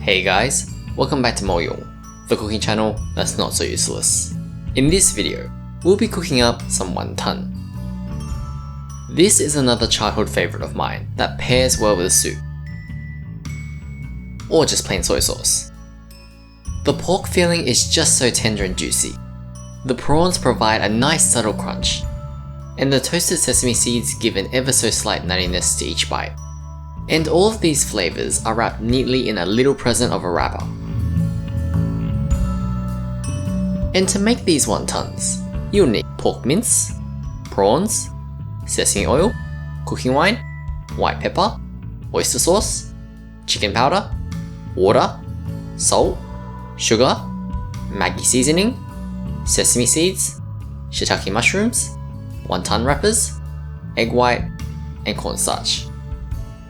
Hey guys, welcome back to Moyong, the cooking channel that's not so useless. In this video, we'll be cooking up some wonton. This is another childhood favorite of mine that pairs well with a soup, or just plain soy sauce. The pork filling is just so tender and juicy. The prawns provide a nice subtle crunch, and the toasted sesame seeds give an ever so slight nuttiness to each bite. And all of these flavors are wrapped neatly in a little present of a wrapper. And to make these wontons, you'll need pork mince, prawns, sesame oil, cooking wine, white pepper, oyster sauce, chicken powder, water, salt, sugar, Maggi seasoning, sesame seeds, shiitake mushrooms, wonton wrappers, egg white, and cornstarch.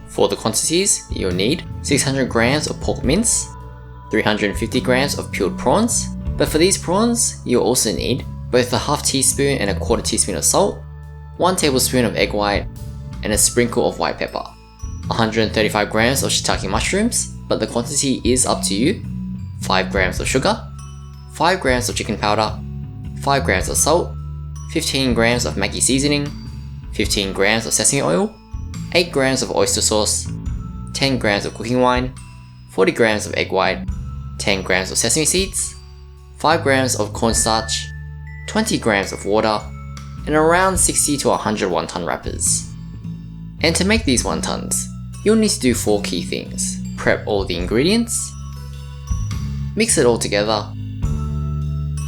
For the quantities, you'll need 600 grams of pork mince, 350 grams of peeled prawns, but for these prawns, you'll also need both a half teaspoon and a quarter teaspoon of salt, 1 tablespoon of egg white, and a sprinkle of white pepper, 135 grams of shiitake mushrooms, but the quantity is up to you, 5 grams of sugar, 5 grams of chicken powder, 5 grams of salt, 15 grams of Maggi seasoning, 15 grams of sesame oil, 8 grams of oyster sauce, 10 grams of cooking wine, 40 grams of egg white, 10 grams of sesame seeds, 5 grams of cornstarch, 20 grams of water, and around 60 to 100 wonton wrappers. And to make these wontons, you'll need to do 4 key things. Prep all the ingredients, mix it all together,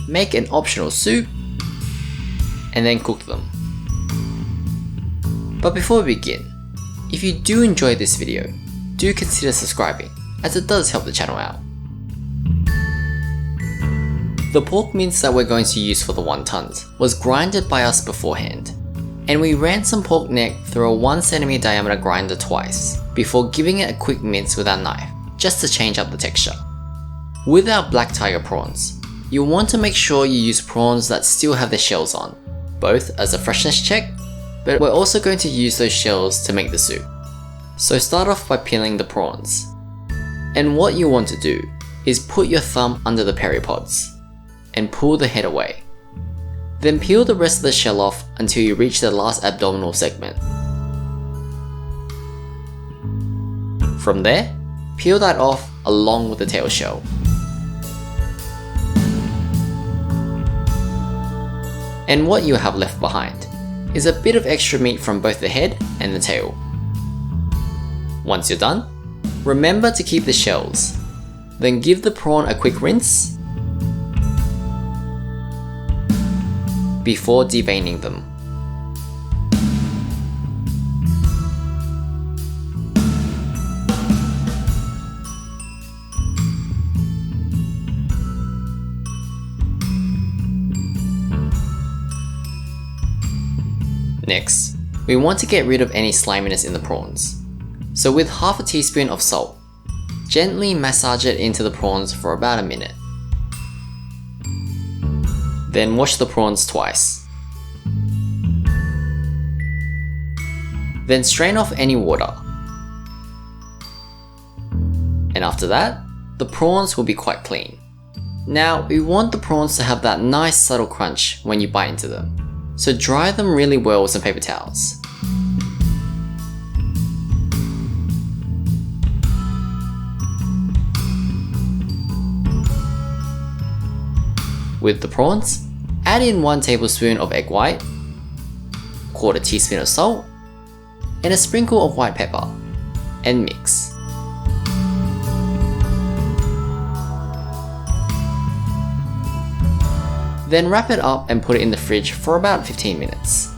make an optional soup, and then cook them. But before we begin, if you do enjoy this video, do consider subscribing, as it does help the channel out. The pork mince that we're going to use for the wontons was grinded by us beforehand, and we ran some pork neck through a 1cm diameter grinder twice, before giving it a quick mince with our knife, just to change up the texture. With our black tiger prawns, you'll want to make sure you use prawns that still have their shells on, both as a freshness check, but we're also going to use those shells to make the soup. So start off by peeling the prawns. And what you want to do is put your thumb under the peripods and pull the head away. Then peel the rest of the shell off until you reach the last abdominal segment. From there, peel that off along with the tail shell. And what you have left behind is a bit of extra meat from both the head and the tail. Once you're done, remember to keep the shells, then give the prawn a quick rinse before deveining them. Next, we want to get rid of any sliminess in the prawns. So with half a teaspoon of salt, gently massage it into the prawns for about a minute. Then wash the prawns twice. Then strain off any water. And after that, the prawns will be quite clean. Now, we want the prawns to have that nice subtle crunch when you bite into them. So dry them really well with some paper towels. With the prawns, add in 1 tablespoon of egg white, quarter teaspoon of salt, and a sprinkle of white pepper, and mix. Then wrap it up and put it in the fridge for about 15 minutes.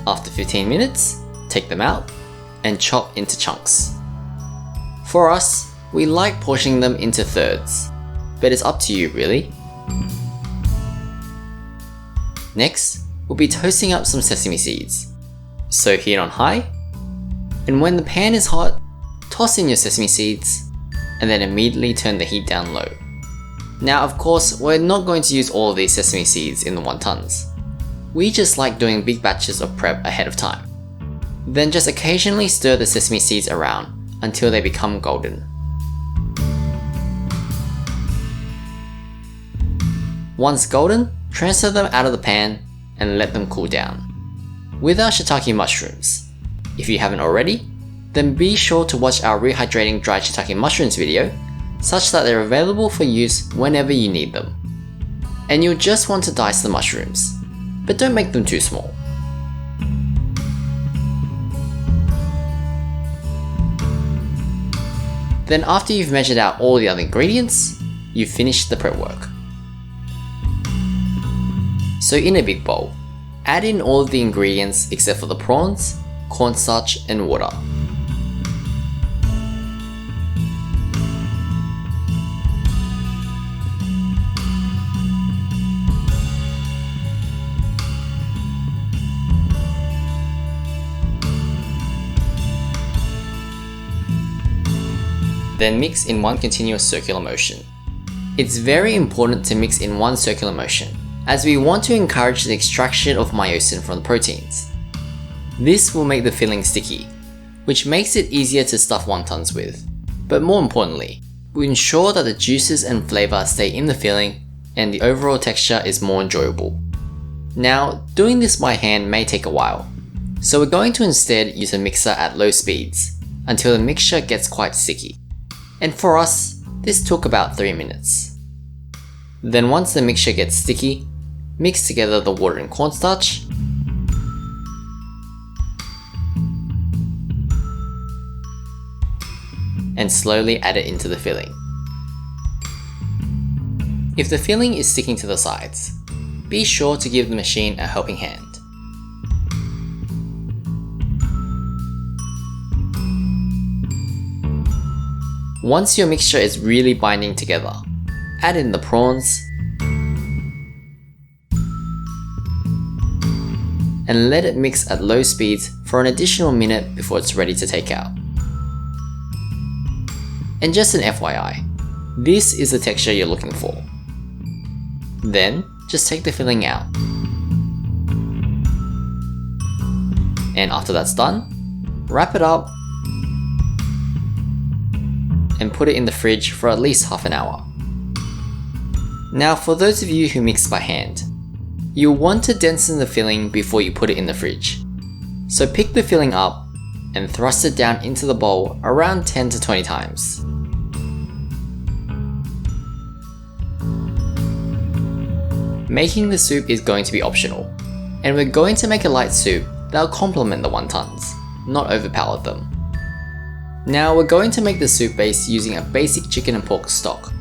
After 15 minutes, take them out and chop into chunks. For us, we like portioning them into thirds, but it's up to you really. Next, we'll be toasting up some sesame seeds. So heat on high, and when the pan is hot, toss in your sesame seeds, and then immediately turn the heat down low. Now of course, we're not going to use all of these sesame seeds in the wontons. We just like doing big batches of prep ahead of time. Then just occasionally stir the sesame seeds around until they become golden. Once golden, transfer them out of the pan and let them cool down. With our shiitake mushrooms, if you haven't already, then be sure to watch our rehydrating dried shiitake mushrooms video, such that they're available for use whenever you need them. And you'll just want to dice the mushrooms, but don't make them too small. Then after you've measured out all the other ingredients, you've finished the prep work. So in a big bowl, add in all of the ingredients except for the prawns, cornstarch and water. Then mix in one continuous circular motion. It's very important to mix in one circular motion, as we want to encourage the extraction of myosin from the proteins. This will make the filling sticky, which makes it easier to stuff wontons with. But more importantly, we ensure that the juices and flavour stay in the filling and the overall texture is more enjoyable. Now, doing this by hand may take a while, so we're going to instead use a mixer at low speeds until the mixture gets quite sticky. And for us, this took about 3 minutes. Then once the mixture gets sticky, mix together the water and cornstarch, and slowly add it into the filling. If the filling is sticking to the sides, be sure to give the machine a helping hand. Once your mixture is really binding together, add in the prawns and let it mix at low speeds for an additional minute before it's ready to take out. And just an FYI, this is the texture you're looking for. Then, just take the filling out. And after that's done, wrap it up and put it in the fridge for at least half an hour. Now for those of you who mix by hand, you'll want to densen the filling before you put it in the fridge. So pick the filling up and thrust it down into the bowl around 10 to 20 times. Making the soup is going to be optional, and we're going to make a light soup that'll complement the wontons, not overpower them. Now we're going to make the soup base using a basic chicken and pork stock.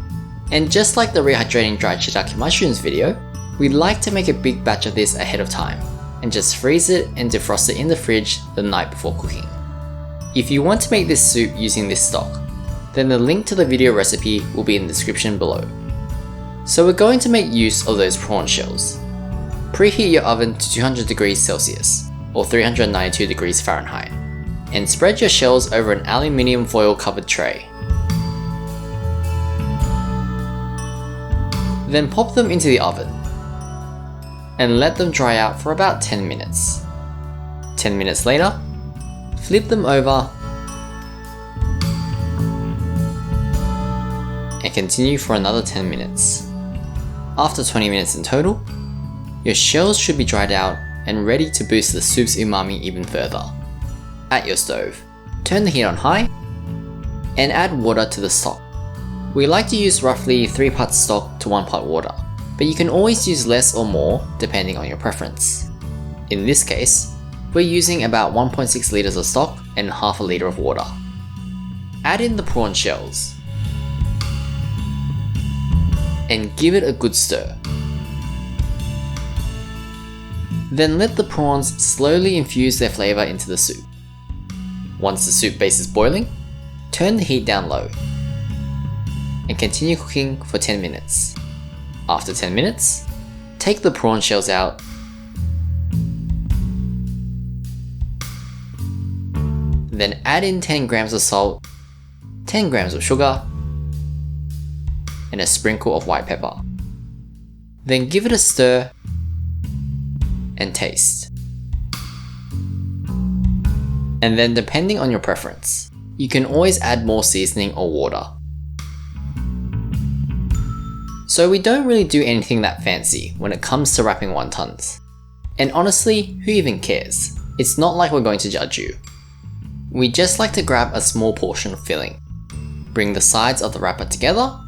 And just like the rehydrating dried shiitake mushrooms video, we'd like to make a big batch of this ahead of time, and just freeze it and defrost it in the fridge the night before cooking. If you want to make this soup using this stock, then the link to the video recipe will be in the description below. So we're going to make use of those prawn shells. Preheat your oven to 200 degrees Celsius, or 392 degrees Fahrenheit, and spread your shells over an aluminium foil covered tray. Then pop them into the oven and let them dry out for about 10 minutes. 10 minutes later, flip them over and continue for another 10 minutes. After 20 minutes in total, your shells should be dried out and ready to boost the soup's umami even further. At your stove, turn the heat on high and add water to the stock. We like to use roughly 3 parts stock to 1 part water, but you can always use less or more depending on your preference. In this case, we're using about 1.6 liters of stock and half a liter of water. Add in the prawn shells and give it a good stir. Then let the prawns slowly infuse their flavour into the soup. Once the soup base is boiling, turn the heat down low and continue cooking for 10 minutes. After 10 minutes, take the prawn shells out then add in 10 grams of salt, 10 grams of sugar, and a sprinkle of white pepper. Then give it a stir and taste. And then depending on your preference, you can always add more seasoning or water. So we don't really do anything that fancy when it comes to wrapping wontons. And honestly, who even cares? It's not like we're going to judge you. We just like to grab a small portion of filling, bring the sides of the wrapper together,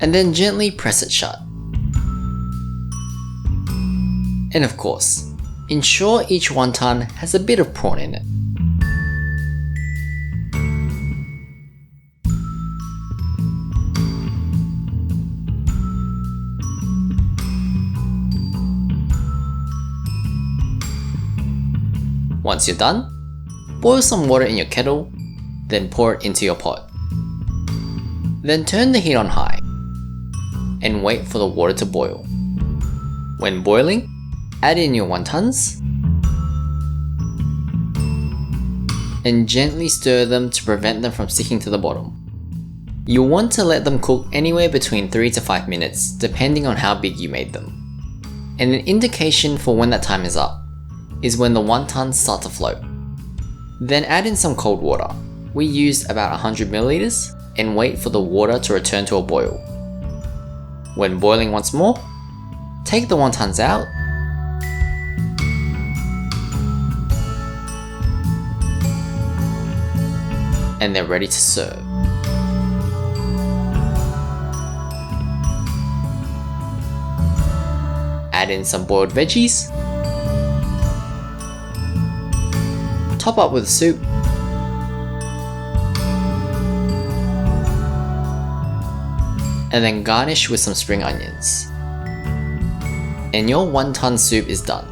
and then gently press it shut. And of course, ensure each wonton has a bit of prawn in it. Once you're done, boil some water in your kettle, then pour it into your pot. Then turn the heat on high and wait for the water to boil. When boiling, add in your wontons and gently stir them to prevent them from sticking to the bottom. You'll want to let them cook anywhere between 3 to 5 minutes depending on how big you made them. And an indication for when that time is up is when the wontons start to float. Then add in some cold water. We used about 100 milliliters and wait for the water to return to a boil. When boiling once more, take the wontons out and they're ready to serve. Add in some boiled veggies, top up with soup, and then garnish with some spring onions. And your wonton soup is done.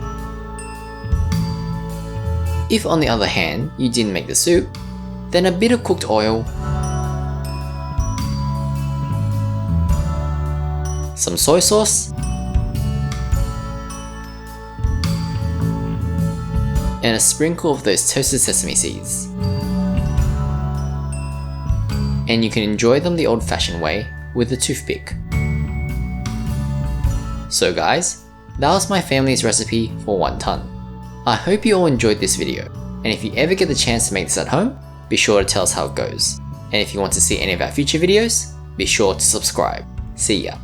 If on the other hand, you didn't make the soup, then a bit of cooked oil, some soy sauce, and a sprinkle of those toasted sesame seeds. And you can enjoy them the old-fashioned way with a toothpick. So guys, that was my family's recipe for wonton. I hope you all enjoyed this video, and if you ever get the chance to make this at home, be sure to tell us how it goes. And if you want to see any of our future videos, be sure to subscribe. See ya!